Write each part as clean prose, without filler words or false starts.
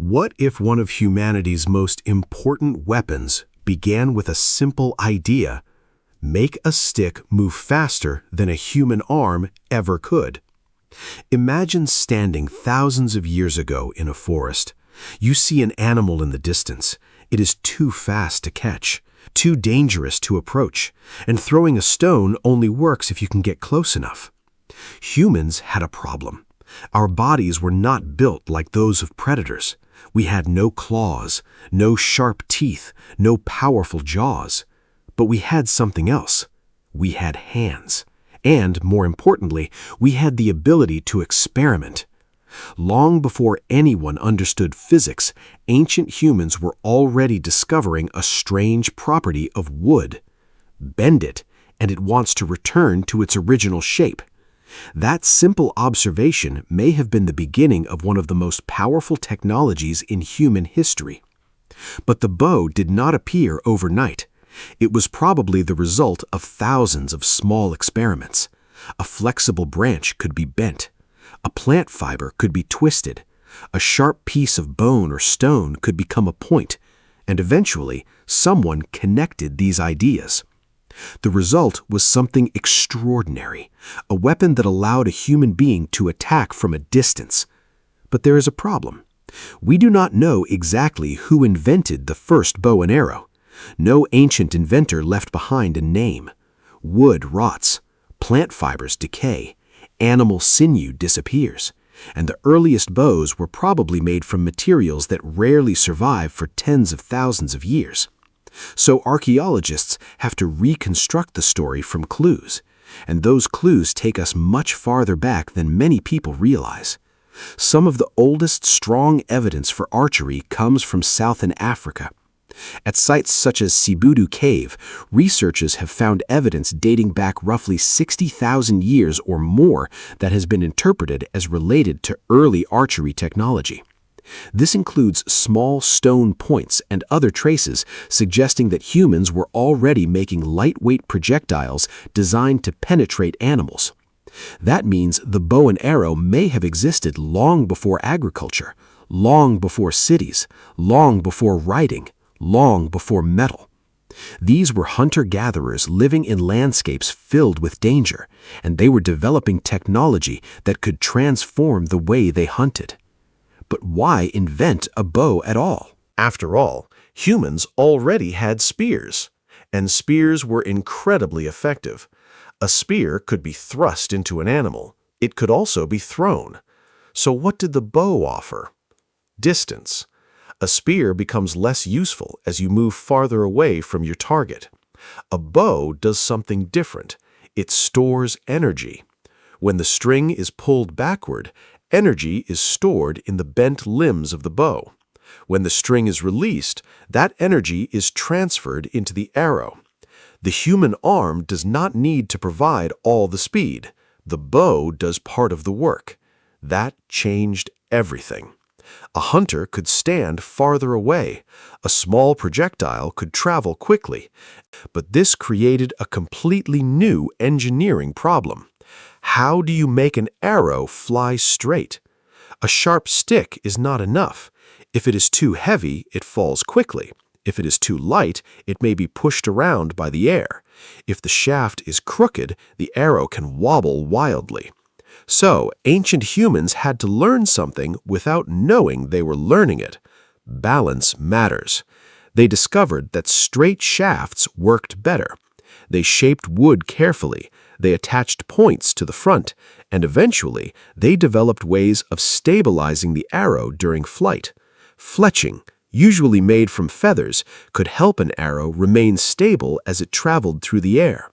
What if one of humanity's most important weapons began with a simple idea: make a stick move faster than a human arm ever could? Imagine standing thousands of years ago in a forest. You see an animal in the distance. It is too fast to catch, too dangerous to approach, and throwing a stone only works if you can get close enough. Humans had a problem. Our bodies were not built like those of predators. We had no claws, no sharp teeth, no powerful jaws. But we had something else. We had hands. And, more importantly, we had the ability to experiment. Long before anyone understood physics, ancient humans were already discovering a strange property of wood. Bend it, and it wants to return to its original shape. That simple observation may have been the beginning of one of the most powerful technologies in human history. But the bow did not appear overnight. It was probably the result of thousands of small experiments. A flexible branch could be bent. A plant fiber could be twisted. A sharp piece of bone or stone could become a point. And eventually, someone connected these ideas. The result was something extraordinary, a weapon that allowed a human being to attack from a distance. But there is a problem. We do not know exactly who invented the first bow and arrow. No ancient inventor left behind a name. Wood rots, plant fibers decay, animal sinew disappears, and the earliest bows were probably made from materials that rarely survive for tens of thousands of years. So archaeologists have to reconstruct the story from clues, and those clues take us much farther back than many people realize. Some of the oldest strong evidence for archery comes from southern Africa. At sites such as Sibudu Cave, researchers have found evidence dating back roughly 60,000 years or more that has been interpreted as related to early archery technology. This includes small stone points and other traces suggesting that humans were already making lightweight projectiles designed to penetrate animals. That means the bow and arrow may have existed long before agriculture, long before cities, long before writing, long before metal. These were hunter-gatherers living in landscapes filled with danger, and they were developing technology that could transform the way they hunted. But why invent a bow at all? After all, humans already had spears, and spears were incredibly effective. A spear could be thrust into an animal. It could also be thrown. So what did the bow offer? Distance. A spear becomes less useful as you move farther away from your target. A bow does something different. It stores energy. When the string is pulled backward, energy is stored in the bent limbs of the bow. When the string is released, that energy is transferred into the arrow. The human arm does not need to provide all the speed. The bow does part of the work. That changed everything. A hunter could stand farther away. A small projectile could travel quickly. But this created a completely new engineering problem. How do you make an arrow fly straight? A sharp stick is not enough. If it is too heavy, it falls quickly. If it is too light, it may be pushed around by the air. If the shaft is crooked, the arrow can wobble wildly. So, ancient humans had to learn something without knowing they were learning it. Balance matters. They discovered that straight shafts worked better. They shaped wood carefully. They attached points to the front, and eventually they developed ways of stabilizing the arrow during flight. Fletching, usually made from feathers, could help an arrow remain stable as it traveled through the air.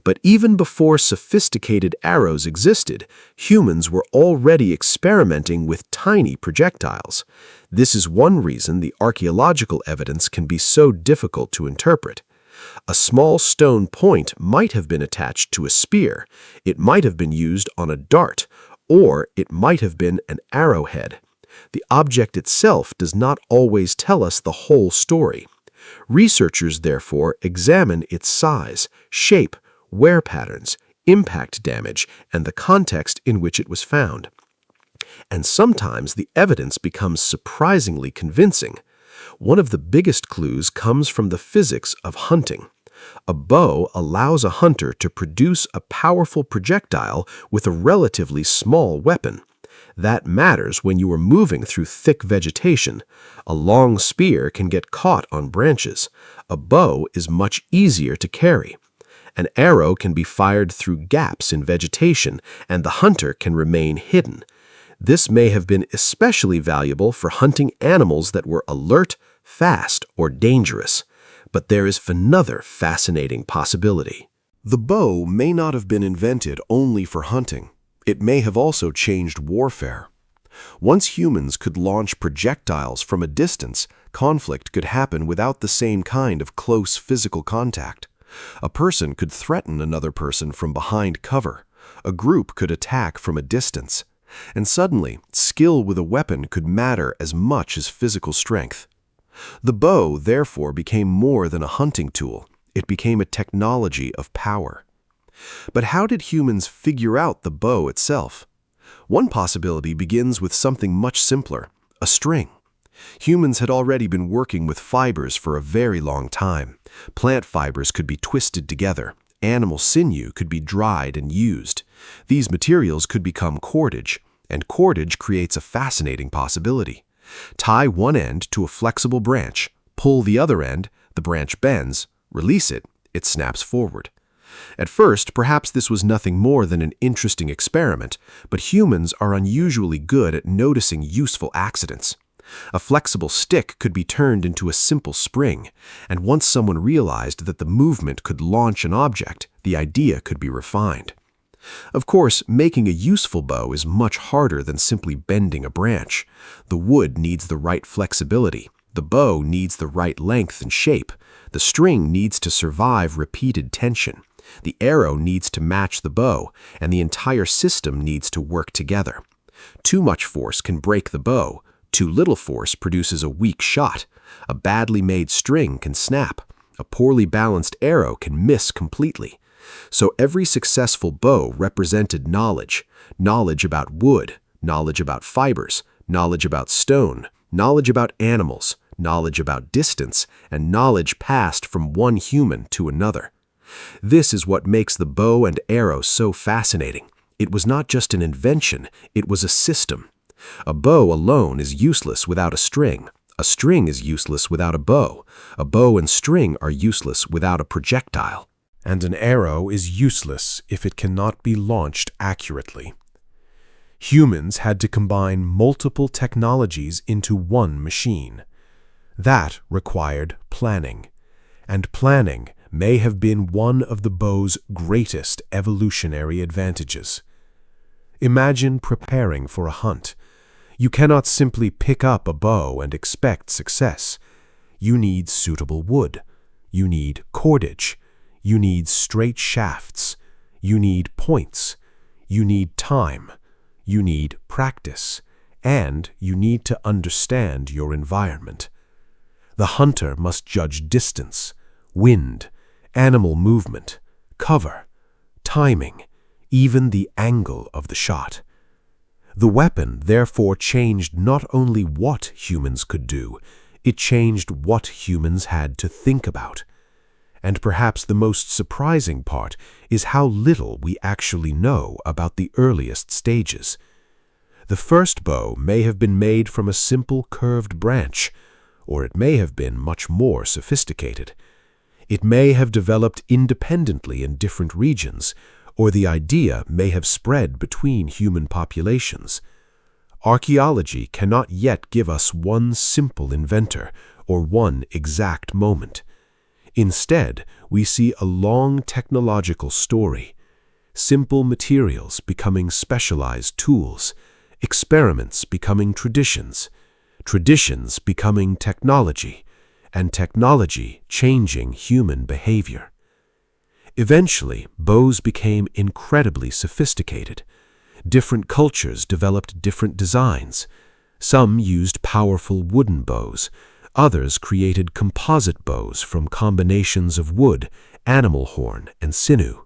But even before sophisticated arrows existed, humans were already experimenting with tiny projectiles. This is one reason the archaeological evidence can be so difficult to interpret. A small stone point might have been attached to a spear, it might have been used on a dart, or it might have been an arrowhead. The object itself does not always tell us the whole story. Researchers, therefore, examine its size, shape, wear patterns, impact damage, and the context in which it was found. And sometimes the evidence becomes surprisingly convincing. One of the biggest clues comes from the physics of hunting. A bow allows a hunter to produce a powerful projectile with a relatively small weapon. That matters when you are moving through thick vegetation. A long spear can get caught on branches. A bow is much easier to carry. An arrow can be fired through gaps in vegetation, and the hunter can remain hidden. This may have been especially valuable for hunting animals that were alert, fast, or dangerous. But there is another fascinating possibility. The bow may not have been invented only for hunting. It may have also changed warfare. Once humans could launch projectiles from a distance, conflict could happen without the same kind of close physical contact. A person could threaten another person from behind cover. A group could attack from a distance. And suddenly, skill with a weapon could matter as much as physical strength. The bow, therefore, became more than a hunting tool. It became a technology of power. But how did humans figure out the bow itself? One possibility begins with something much simpler, a string. Humans had already been working with fibers for a very long time. Plant fibers could be twisted together. Animal sinew could be dried and used. These materials could become cordage, and cordage creates a fascinating possibility. Tie one end to a flexible branch, pull the other end, the branch bends, release it, it snaps forward. At first, perhaps this was nothing more than an interesting experiment, but humans are unusually good at noticing useful accidents. A flexible stick could be turned into a simple spring, and once someone realized that the movement could launch an object, the idea could be refined. Of course, making a useful bow is much harder than simply bending a branch. The wood needs the right flexibility. The bow needs the right length and shape. The string needs to survive repeated tension. The arrow needs to match the bow, and the entire system needs to work together. Too much force can break the bow. Too little force produces a weak shot. A badly made string can snap. A poorly balanced arrow can miss completely. So every successful bow represented knowledge. Knowledge about wood, knowledge about fibers, knowledge about stone, knowledge about animals, knowledge about distance, and knowledge passed from one human to another. This is what makes the bow and arrow so fascinating. It was not just an invention, it was a system. A bow alone is useless without a string. A string is useless without a bow. A bow and string are useless without a projectile. And an arrow is useless if it cannot be launched accurately. Humans had to combine multiple technologies into one machine. That required planning. And planning may have been one of the bow's greatest evolutionary advantages. Imagine preparing for a hunt. You cannot simply pick up a bow and expect success. You need suitable wood. You need cordage. You need straight shafts. You need points. You need time. You need practice. And you need to understand your environment. The hunter must judge distance, wind, animal movement, cover, timing, even the angle of the shot. The weapon therefore changed not only what humans could do, it changed what humans had to think about. And perhaps the most surprising part is how little we actually know about the earliest stages. The first bow may have been made from a simple curved branch, or it may have been much more sophisticated. It may have developed independently in different regions, or the idea may have spread between human populations. Archaeology cannot yet give us one simple inventor or one exact moment. Instead, we see a long technological story, simple materials becoming specialized tools, experiments becoming traditions, traditions becoming technology, and technology changing human behavior. Eventually, bows became incredibly sophisticated. Different cultures developed different designs. Some used powerful wooden bows. Others created composite bows from combinations of wood, animal horn, and sinew.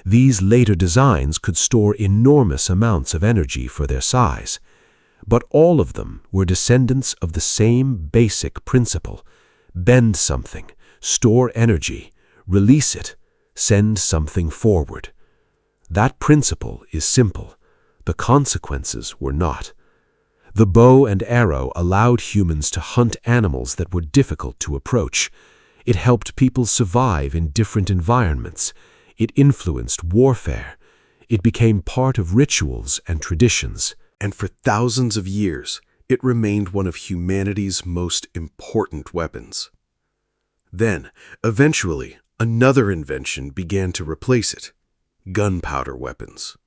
These later designs could store enormous amounts of energy for their size, but all of them were descendants of the same basic principle: bend something, store energy, release it, send something forward. That principle is simple. The consequences were not. The bow and arrow allowed humans to hunt animals that were difficult to approach. It helped people survive in different environments. It influenced warfare. It became part of rituals and traditions. And for thousands of years, it remained one of humanity's most important weapons. Then, eventually, another invention began to replace it: gunpowder weapons.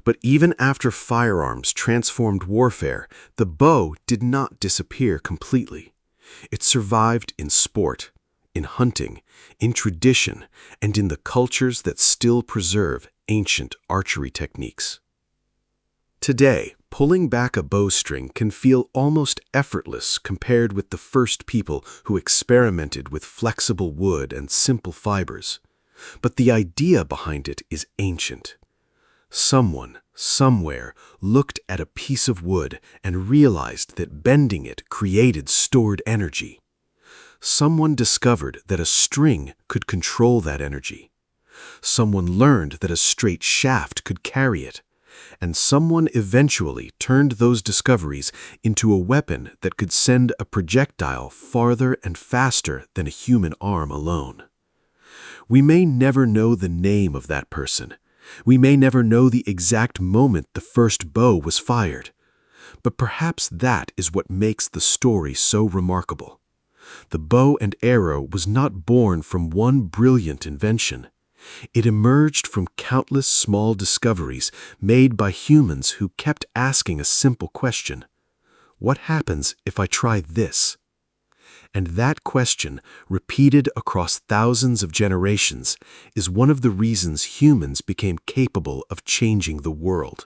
But even after firearms transformed warfare, the bow did not disappear completely. It survived in sport, in hunting, in tradition, and in the cultures that still preserve ancient archery techniques. Today, pulling back a bowstring can feel almost effortless compared with the first people who experimented with flexible wood and simple fibers. But the idea behind it is ancient. Someone, somewhere, looked at a piece of wood and realized that bending it created stored energy. Someone discovered that a string could control that energy. Someone learned that a straight shaft could carry it. And someone eventually turned those discoveries into a weapon that could send a projectile farther and faster than a human arm alone. We may never know the name of that person. We may never know the exact moment the first bow was fired. But perhaps that is what makes the story so remarkable. The bow and arrow was not born from one brilliant invention. It emerged from countless small discoveries made by humans who kept asking a simple question: what happens if I try this? And that question, repeated across thousands of generations, is one of the reasons humans became capable of changing the world.